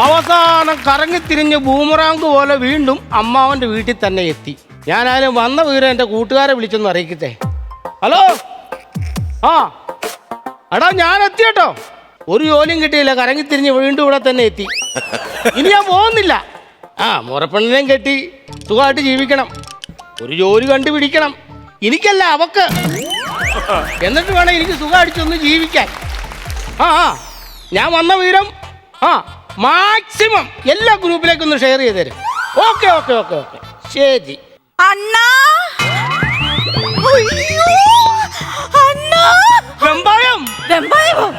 അവസാനം കറങ്ങിത്തിരിഞ്ഞ് ബൂമറാങ്ക് പോലെ വീണ്ടും അമ്മാവന്റെ വീട്ടിൽ തന്നെ എത്തി. ഞാനായാലും വന്ന വീട് എൻ്റെ കൂട്ടുകാരെ വിളിച്ചൊന്ന് അറിയിക്കട്ടെ. ഹലോ, ആ എടാ ഞാൻ എത്തി കേട്ടോ. ഒരു ജോലിയും കിട്ടിയില്ല, കറങ്ങിത്തിരിഞ്ഞ് വീണ്ടും ഇവിടെ തന്നെ എത്തി. ഇനി ഞാൻ പോകുന്നില്ല. മുറപ്പെണ്ണിനെയും കെട്ടി സുഖമായിട്ട് ജീവിക്കണം, ഒരു ജോലി കണ്ടുപിടിക്കണം. എനിക്കല്ല, അവക്ക്. എന്നിട്ട് വേണം എനിക്ക് സുഖമായിട്ടൊന്ന് ജീവിക്കാൻ. ഞാൻ വന്ന വിവരം മാക്സിമം എല്ലാ ഗ്രൂപ്പിലേക്കൊന്ന് ഷെയർ ചെയ്ത് തരും. ഓക്കെ ഓക്കെ ഓക്കെ ഓക്കെ ശരി. അണ്ണാ, വെമ്പായം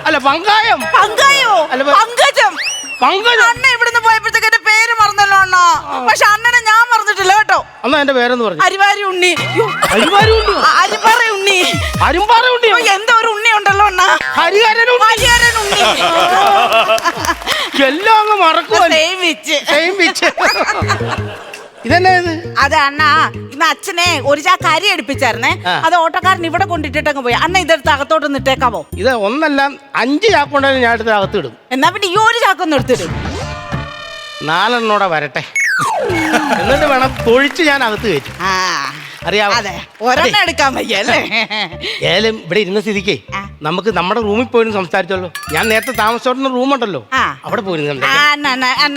അല്ല പങ്കായം. അല്ല പങ്കജം. അണ്ണ ഇവിടുന്ന് പോയപ്പോഴത്തേക്ക് എന്റെ പേര് മറന്നല്ലോ അണ്ണാ. പക്ഷെ അണ്ണനെ ഞാൻ മറന്നിട്ടില്ല കേട്ടോ. അന്നാ എന്റെ പേരെന്ന് പറഞ്ഞു. അരിവാരി ഉണ്ണി. അരിവാരി ഉണ്ണി, അരിപ്പാറ ഉണ്ണി, അരിമ്പാറ ഉണ്ണി. എന്തോ ഒരു ഉണ്ണി ഉണ്ടല്ലോ അണ്ണ. ഹരിഹരൻ ഉണ്ണി. എല്ലാം അങ്ങ് മറക്കുവാ. ഇതെന്നാ ഇത്? അത് അണ്ണാ ഇന്ന് അച്ഛനെ ഒരു ചാക്ക് അരി എടുപ്പിച്ചായിരുന്നേ. അത് ഓട്ടോക്കാരൻ ഇവിടെ കൊണ്ടിട്ടങ്ങ് പോയി. അണ്ണ ഇതെടുത്ത് അകത്തോട്ടൊന്ന് ഇട്ടേക്കാവോ? ഇത് ഒന്നല്ല 5 ചാക്കുണ്ടെങ്കിൽ ഞാൻ എടുത്ത് അകത്തിടും. എന്നാ പിന്നെ ഈ ഒരു ചാക്കൊന്നും എടുത്തിടും. 4 വരട്ടെ, എന്നിട്ട് വേണം തൊഴിച്ച് ഞാൻ അകത്ത് കയറ്റും. അറിയാമോ? അതെ, ഒരെണ്ണം എടുക്കാൻ വയ്യ അല്ലേ? ഏലം ഇവിടെ ഇരുന്ന സ്ഥിതിക്ക് നമുക്ക് നമ്മുടെ റൂമിൽ പോയി സംസാരിച്ചല്ലോ. ഞാൻ നേരത്തെ താമസിച്ചോട്ടുന്ന റൂമുണ്ടല്ലോ, അവിടെ പോയി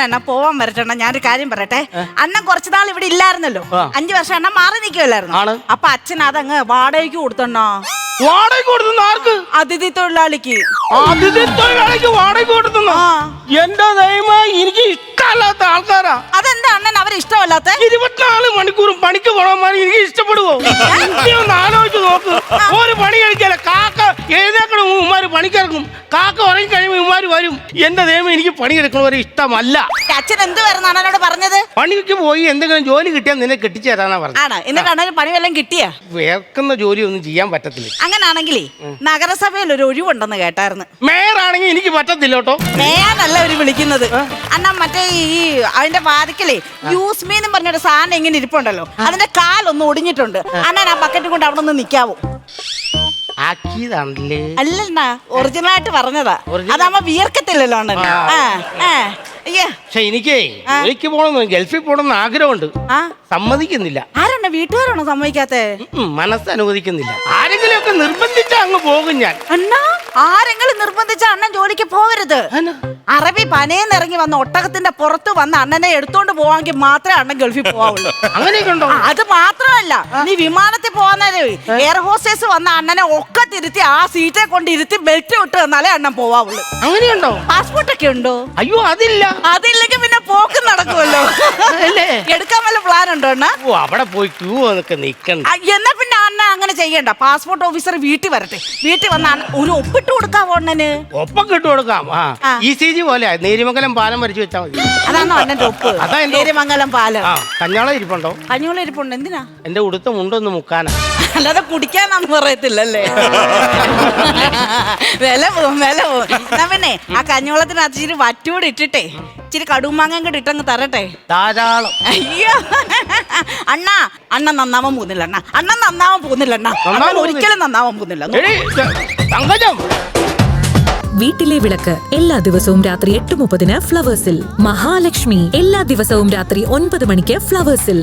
അണ്ണ പോവാൻ വരട്ടെണ്ണ. ഞാനൊരു കാര്യം പറയട്ടെ. അണ്ണൻ കുറച്ചു നാൾ ഇവിടെ ഇല്ലായിരുന്നല്ലോ. 5 വർഷം അണ്ണൻ മാറി നിൽക്കുമല്ലായിരുന്നു. അപ്പൊ അച്ഛൻ അതങ്ങ് വാടകയ്ക്ക് കൊടുത്തണ്ണോ. വാടകയ്ക്ക് കൊടുത്തുന്ന ആർക്ക്? അതിഥി തൊഴിലാളിക്ക്. അതിഥി തൊഴിലാളിക്ക് വാടകയ്ക്ക് കൊടുത്തുന്നോ? എന്റെ ദൈവമേ, എനിക്ക് ഇഷ്ടമല്ലാത്ത ആൾക്കാരാ. അതെന്താ അണ്ണൻ അവരെ ഇഷ്ടമല്ലാത്ത? 24 മണിക്കൂറും പണിക്ക് പോകണമാര് എനിക്ക് ഇഷ്ടപ്പെടുവോ? ഒന്ന് ആലോചിച്ച് നോക്ക്. ഒരു പണി കഴിക്കാല കാക്ക എഴുന്നേക്കണ ഉമ്മാര് പണിക്കിറക്കും, കാക്ക ഉറങ്ങി കഴിയുമ്പോൾ ഉമ്മാര് വരും. എന്റെ ദൈവം, എനിക്ക് പണിയെടുക്കണവരെ ഇഷ്ടമല്ല. അച്ഛൻ എന്ത് വരുന്ന അണ്ണനോട് പറഞ്ഞത്? പണിക്ക് പോയി എന്തെങ്കിലും ജോലി കിട്ടിയാൽ നിന്നെ കെട്ടിച്ചു തരാനാ പറഞ്ഞത്. എന്നിട്ട് അണ്ണന് പണി വല്ലതും കിട്ടിയാ? വേർക്കുന്ന ജോലി ഒന്നും ചെയ്യാൻ പറ്റത്തില്ല. അങ്ങനാണെങ്കിലേ നഗരസഭയിൽ ഒരു ഒഴിവുണ്ടെന്ന് കേട്ടായിരുന്നു. മേയറാണെങ്കിൽ എനിക്ക് പറ്റത്തില്ല കേട്ടോ. മേയാനല്ല അവര് വിളിക്കുന്നത് അണ്ണാ. മറ്റേ ഈ അതിന്റെ വാതിക്കലേ യൂസ് മീ എന്ന് പറഞ്ഞൊരു സാധനം ഇങ്ങനെ ഇരിപ്പുണ്ടല്ലോ, അതിന്റെ കാലൊന്നും ഒടിഞ്ഞിട്ടുണ്ട്. അണ്ണൻ ആ ബക്കറ്റ് കൊണ്ട് അവിടെ ഒന്ന് നിക്കാവോ? അല്ലണ്ണ, ഒറിജിനലായിട്ട് പറഞ്ഞതാ. അതാവുമ്പോ വിയർക്കത്തില്ലല്ലോ അണ്ണൻ. പക്ഷെ എനിക്കേ ജോലിക്ക് പോകണമെന്ന്, ഗൾഫിൽ പോകണമെന്ന് ആഗ്രഹമുണ്ട്. സമ്മതിക്കുന്നില്ല. ആരാണ്? വീട്ടുകാരാണോ സമ്മതിക്കാത്തെ? മനസ്സ് അനുവദിക്കുന്നില്ല. ആരെങ്കിലും ഒക്കെ നിർബന്ധിച്ചാ അങ്ങ് പോകും ഞാൻ. അണ്ണാ, ആരെങ്കിലും നിർബന്ധിച്ച അണ്ണൻ ജോലിക്ക് പോകരുത്. അറബി പനേന്ന് ഇറങ്ങി വന്ന ഒട്ടകത്തിന്റെ പുറത്ത് വന്ന് അണ്ണനെ എടുത്തോണ്ട് പോവാമെങ്കിൽ മാത്രമേ അണ്ണൻ ഗൾഫിൽ പോവുള്ളൂ. അങ്ങനെയൊക്കെ ഉണ്ടോ? അത് മാത്രമല്ല, നീ വിമാനത്തിൽ പോകുന്നതേ എയർ ഹോസ്റ്റേഴ്സ് വന്ന അണ്ണനെ ഒക്കെ തിരുത്തി ആ സീറ്റെ കൊണ്ട് ഇരുത്തി ബെൽറ്റ് വിട്ട് തന്നാലേ അണ്ണൻ പോവാവുള്ളൂ. അങ്ങനെയുണ്ടോ? പാസ്പോർട്ട് ഒക്കെ ഉണ്ടോ? അയ്യോ അതില്ല. അതില്ലെങ്കിൽ പിന്നെ പോക്ക് നടക്കുമല്ലോ. എടുക്കാൻ വല്ല പ്ലാൻ ഉണ്ടോ അണ്ണ? അവിടെ പോയി ക്യൂ ഒക്കെ നിൽക്കണ്ട. എന്നാ പിന്നെ അണ്ണ അങ്ങനെ ചെയ്യണ്ട. പാസ്പോർട്ട് ഓഫീസർ വീട്ടിൽ വരട്ടെ. വീട്ടിൽ വന്ന ഒരു ഒപ്പിട്ട് കൊടുക്കാവോ അണ്ണന്? ഒപ്പം കിട്ടു കൊടുക്കാം. ECG പോലെ നേരിമംഗലം പാലം വരച്ചു വെച്ചാൽ മതി. അതാണോ അണ്ണന്റെ ഒപ്പ്? നേരിമംഗലം പാലം. കഞ്ഞോളം ഇരിപ്പുണ്ടോ? കഞ്ഞോളം ഇരിപ്പുണ്ട്. എന്തിനാ? എന്റെ ഉടുത്ത മുണ്ടൊന്ന് മുക്കാനാ. അല്ലാതെ കുടിക്കാനാന്ന് പറയത്തില്ലല്ലേ. വില പോവും, വില പോവും. എന്നാ പിന്നെ ആ കഞ്ഞോളത്തിന് ഇച്ചിരി വറ്റൂടെ ഇട്ടിട്ടെ ഇച്ചിരി കടുമാങ്ങ കൂടെ ഇട്ടങ്ങ് തരട്ടെ. ധാരാളം. അയ്യോ അണ്ണാ, അണ്ണൻ നന്നാവാൻ പോകുന്നില്ല അണ്ണ. അണ്ണൻ നന്നാവാൻ പോകുന്നില്ല അണ്ണ. അണ്ണൻ ഒരിക്കലും നന്നാവാൻ പോകുന്നില്ല. വീട്ടിലെ വിളക്ക് എല്ലാ ദിവസവും രാത്രി 8:30 ഫ്ലവേഴ്സിൽ. മഹാലക്ഷ്മി എല്ലാ ദിവസവും രാത്രി 9 മണിക്ക് ഫ്ലവേഴ്സിൽ.